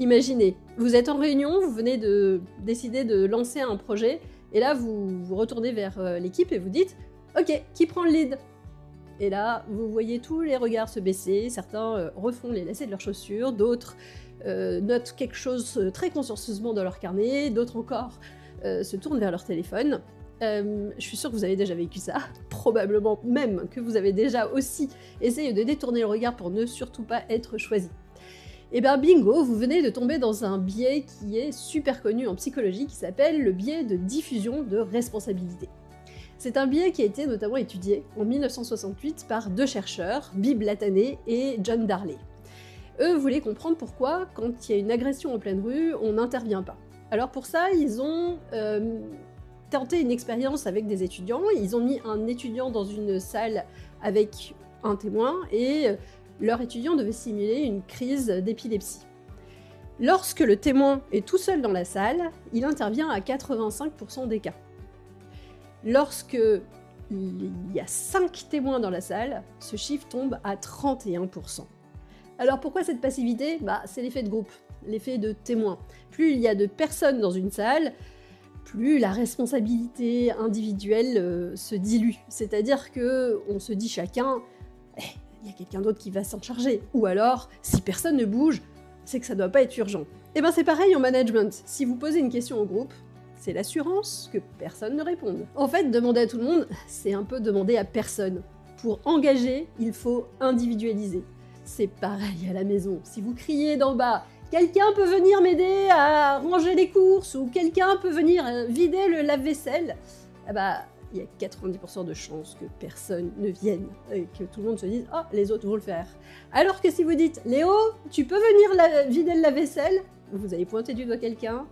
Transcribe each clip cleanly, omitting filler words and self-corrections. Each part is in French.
Imaginez, vous êtes en réunion, vous venez de décider de lancer un projet, et là vous vous retournez vers l'équipe et vous dites « Ok, qui prend le lead ?» Et là, vous voyez tous les regards se baisser, certains refont les lacets de leurs chaussures, d'autres notent quelque chose très consciencieusement dans leur carnet, d'autres encore se tournent vers leur téléphone. Je suis sûre que vous avez déjà vécu ça, probablement même que vous avez déjà aussi essayé de détourner le regard pour ne surtout pas être choisi. Et bien bingo, vous venez de tomber dans un biais qui est super connu en psychologie qui s'appelle le biais de diffusion de responsabilité. C'est un biais qui a été notamment étudié en 1968 par deux chercheurs, Bibb Latané et John Darley. Eux voulaient comprendre pourquoi, quand il y a une agression en pleine rue, on n'intervient pas. Alors pour ça, ils ont tenté une expérience avec des étudiants. Ils ont mis un étudiant dans une salle avec un témoin et leur étudiant devait simuler une crise d'épilepsie. Lorsque le témoin est tout seul dans la salle, il intervient à 85% des cas. Lorsque il y a 5 témoins dans la salle, ce chiffre tombe à 31%. Alors pourquoi cette passivité ? C'est l'effet de groupe, l'effet de témoin. Plus il y a de personnes dans une salle, plus la responsabilité individuelle se dilue. C'est-à-dire qu'on se dit chacun il y a quelqu'un d'autre qui va s'en charger. Ou alors, si personne ne bouge, c'est que ça doit pas être urgent. Et c'est pareil en management. Si vous posez une question au groupe, c'est l'assurance que personne ne réponde. En fait, demander à tout le monde, c'est un peu demander à personne. Pour engager, il faut individualiser. C'est pareil à la maison. Si vous criez d'en bas, quelqu'un peut venir m'aider à ranger les courses, ou quelqu'un peut venir vider le lave-vaisselle, il y a 90% de chances que personne ne vienne, et que tout le monde se dise « Oh, les autres vont le faire ». Alors que si vous dites « Léo, tu peux venir vider le lave-vaisselle », vous allez pointer du doigt quelqu'un,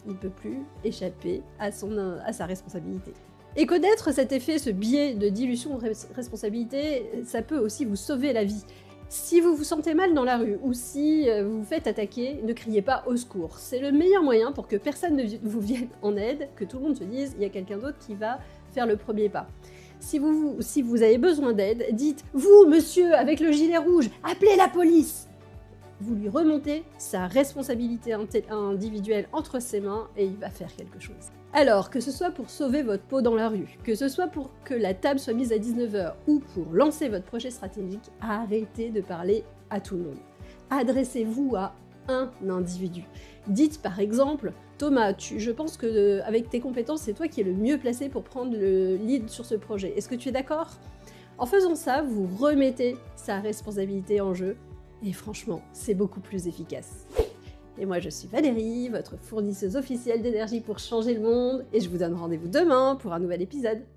il ne peut plus échapper à sa responsabilité. Et connaître cet effet, ce biais de dilution de responsabilité, ça peut aussi vous sauver la vie. Si vous vous sentez mal dans la rue, ou si vous vous faites attaquer, ne criez pas au secours. C'est le meilleur moyen pour que personne ne vous vienne en aide, que tout le monde se dise « il y a quelqu'un d'autre qui va faire le premier pas ». Si vous avez besoin d'aide, dites « vous, monsieur, avec le gilet rouge, appelez la police !» Vous lui remontez sa responsabilité individuelle entre ses mains et il va faire quelque chose. Alors, que ce soit pour sauver votre peau dans la rue, que ce soit pour que la table soit mise à 19h ou pour lancer votre projet stratégique, arrêtez de parler à tout le monde. Adressez-vous à un individu. Dites par exemple « Thomas, je pense que avec tes compétences, c'est toi qui es le mieux placé pour prendre le lead sur ce projet. Est-ce que tu es d'accord ?» En faisant ça, vous remettez sa responsabilité en jeu et franchement, c'est beaucoup plus efficace. Et moi, je suis Valérie, votre fournisseuse officielle d'énergie pour changer le monde, et je vous donne rendez-vous demain pour un nouvel épisode.